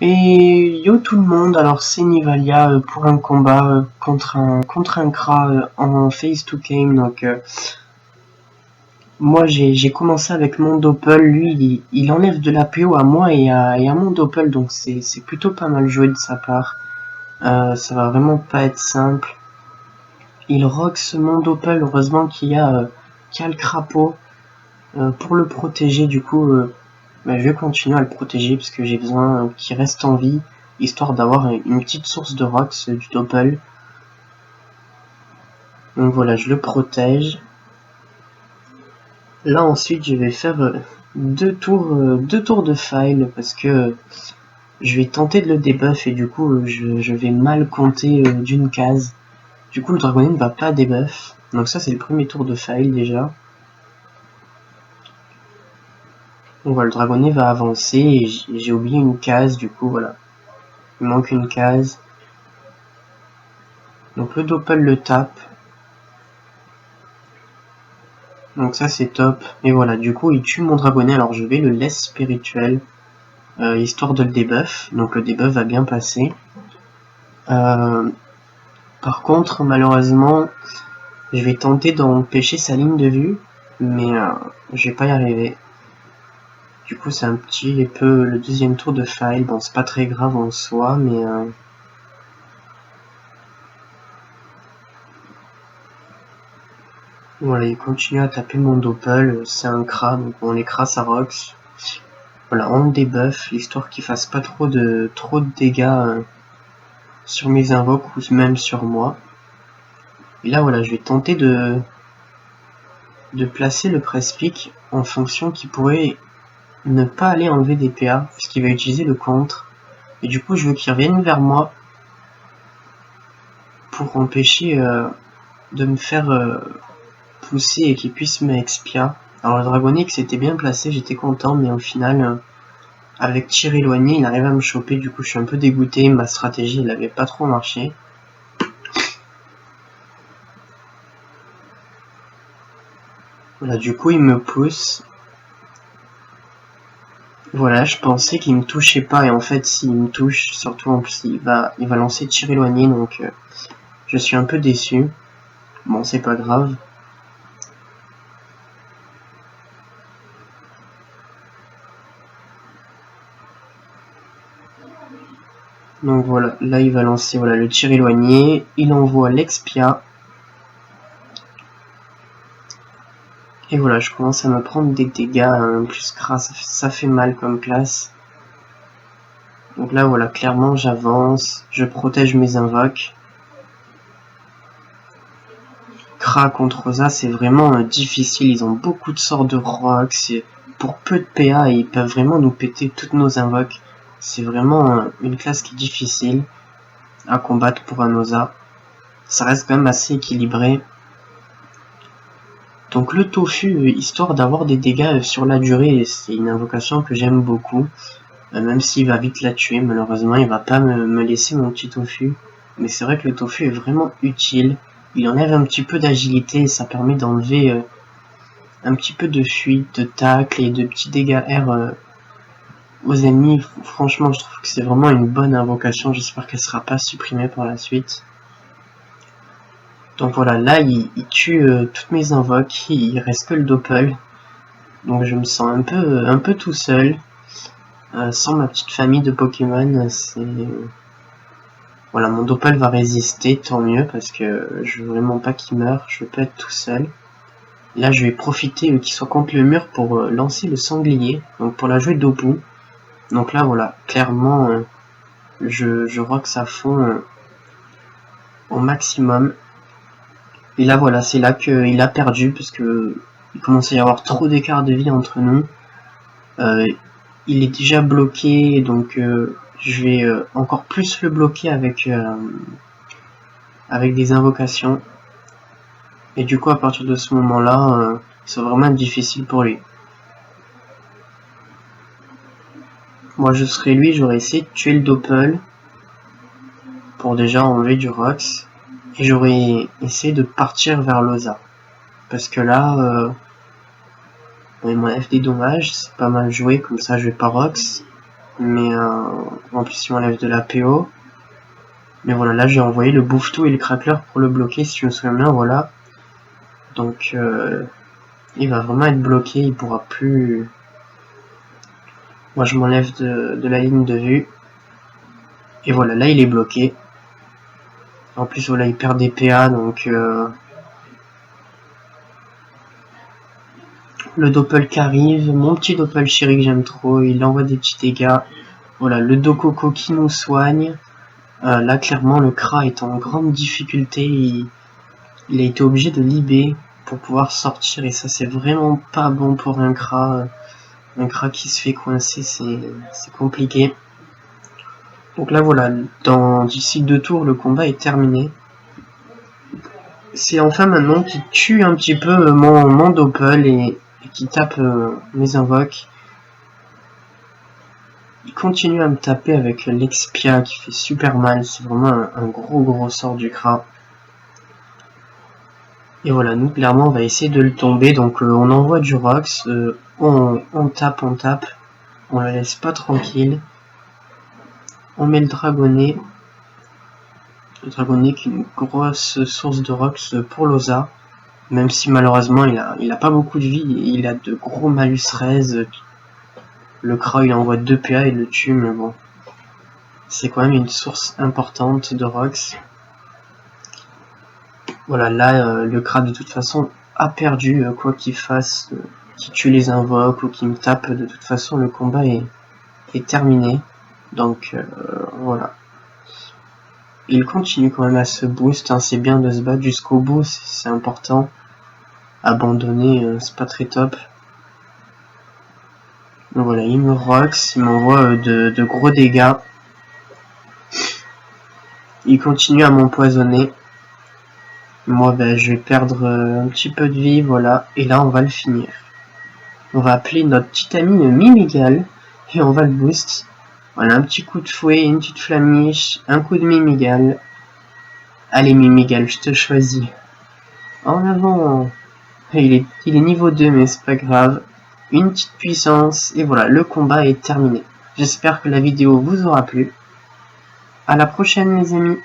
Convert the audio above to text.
Et yo tout le monde, alors c'est Nivalia pour un combat contre un Kra en phase to game. Donc moi j'ai commencé avec mon Doppel, lui il enlève de la PO à moi et à mon Doppel, donc c'est plutôt pas mal joué de sa part. Ça va vraiment pas être simple. Il rox mon Doppel, heureusement qu'il y a le crapaud pour le protéger. Du coup je vais continuer à le protéger parce que j'ai besoin qu'il reste en vie, histoire d'avoir une petite source de rox du Doppel. Donc voilà, je le protège. Là ensuite je vais faire deux tours de file parce que je vais tenter de le debuff et du coup je vais mal compter d'une case. Du coup le dragonnet ne va pas debuff. Donc ça c'est le premier tour de file déjà. Donc voilà, le dragonnet va avancer et j'ai oublié une case, du coup voilà. Il manque une case. Donc le Doppel le tape. Donc ça c'est top. Et voilà, du coup il tue mon dragonnet, alors je vais le laisse spirituel. Histoire de le debuff. Donc le debuff va bien passer. Par contre, malheureusement, je vais tenter d'empêcher sa ligne de vue. Mais je vais pas y arriver. Du coup c'est un petit peu le deuxième tour de file. Bon c'est pas très grave en soi, mais... Voilà, il continue à taper mon Doppel, c'est un Kra, donc on les Kra ça rox. Voilà, on le debuff, histoire qu'il fasse pas trop de dégâts sur mes invoques ou même sur moi. Et là voilà, je vais tenter de placer le press-pick en fonction qu'il pourrait ne pas aller enlever des PA, puisqu'il va utiliser le contre. Et du coup je veux qu'il revienne vers moi pour empêcher de me faire pousser et qu'il puisse me expia. Alors le Dragonix était bien placé, j'étais content, mais au final... avec tir éloigné, il arrive à me choper, du coup je suis un peu dégoûté, ma stratégie elle avait pas trop marché. Voilà, du coup il me pousse. Voilà, je pensais qu'il me touchait pas, et en fait s'il me touche, surtout en plus il va lancer tir éloigné, donc je suis un peu déçu. Bon, c'est pas grave. Donc voilà, là il va lancer voilà, le tir éloigné, il envoie l'expia. Et voilà, je commence à me prendre des dégâts, plus crasse, ça fait mal comme classe. Donc là voilà, clairement j'avance, je protège mes invoques. Kra contre Rosa, c'est vraiment difficile, ils ont beaucoup de sorts de rox, pour peu de PA, ils peuvent vraiment nous péter toutes nos invoques. C'est vraiment une classe qui est difficile à combattre pour un Osa. Ça reste quand même assez équilibré. Donc le tofu, histoire d'avoir des dégâts sur la durée, c'est une invocation que j'aime beaucoup. Même s'il va vite la tuer, malheureusement il va pas me laisser mon petit tofu. Mais c'est vrai que le tofu est vraiment utile. Il enlève un petit peu d'agilité et ça permet d'enlever un petit peu de fuite, de tacle et de petits dégâts R aux ennemis. Franchement je trouve que c'est vraiment une bonne invocation, j'espère qu'elle sera pas supprimée par la suite. Donc voilà, là il tue toutes mes invoques, il reste que le Doppel. Donc je me sens un peu tout seul. Sans ma petite famille de Pokémon, c'est... Voilà, mon Doppel va résister, tant mieux, parce que je veux vraiment pas qu'il meure, je veux pas être tout seul. Là, je vais profiter qu'il soit contre le mur pour lancer le sanglier, donc pour la jouer Dopu. Donc là, voilà, clairement, je rox à fond au maximum. Et là, voilà, c'est là qu'il a perdu, parce que il commence à y avoir trop d'écart de vie entre nous. Il est déjà bloqué, donc je vais encore plus le bloquer avec des invocations. Et du coup, à partir de ce moment-là, c'est vraiment difficile pour lui. Moi, je serais lui, j'aurais essayé de tuer le Doppel pour déjà enlever du Rox. Et j'aurais essayé de partir vers l'Osa. Parce que là, mon FD dommage, c'est pas mal joué, comme ça je vais pas Rox. Mais en plus il m'enlève de la PO. Mais voilà, là j'ai envoyé le bouffe-tout et le crackler pour le bloquer, si je me souviens bien, voilà. Donc il va vraiment être bloqué, il pourra plus... Moi je m'enlève de la ligne de vue. Et voilà, là il est bloqué. En plus voilà, il perd des PA, donc... Le doppel qui arrive, mon petit doppel chéri que j'aime trop, il envoie des petits dégâts. Voilà, le Dokoko qui nous soigne. Là clairement le Kra est en grande difficulté, il a été obligé de libérer pour pouvoir sortir et ça c'est vraiment pas bon pour un Kra qui se fait coincer, c'est compliqué. Donc là voilà, d'ici 2 tours le combat est terminé. C'est enfin maintenant qui tue un petit peu mon doppel et qui tape mes invoques. Il continue à me taper avec l'Expia qui fait super mal, c'est vraiment un gros sort du Kra. Et voilà, nous clairement on va essayer de le tomber, donc on envoie du Rox, on tape, on la laisse pas tranquille. On met le Dragonnet qui est une grosse source de Rox pour Loza, même si malheureusement il a pas beaucoup de vie, il a de gros malus 13. Le Kra il envoie 2 PA et le tue, mais bon, c'est quand même une source importante de Rox. Voilà, là le Kra de toute façon a perdu, quoi qu'il fasse, qu'il tue les invoques ou qu'il me tape, de toute façon le combat est terminé. Donc voilà. Il continue quand même à se boost, hein, c'est bien de se battre jusqu'au bout, c'est important. Abandonner, c'est pas très top. Donc voilà, il me rox, il m'envoie de gros dégâts. Il continue à m'empoisonner. Moi, ben, je vais perdre un petit peu de vie, voilà. Et là, on va le finir. On va appeler notre petit ami Mimigal. Et on va le boost. Voilà, un petit coup de fouet, une petite flamiche, un coup de Mimigal. Allez Mimigal, je te choisis. En avant. Il est niveau 2, mais c'est pas grave. Une petite puissance. Et voilà, le combat est terminé. J'espère que la vidéo vous aura plu. À la prochaine les amis.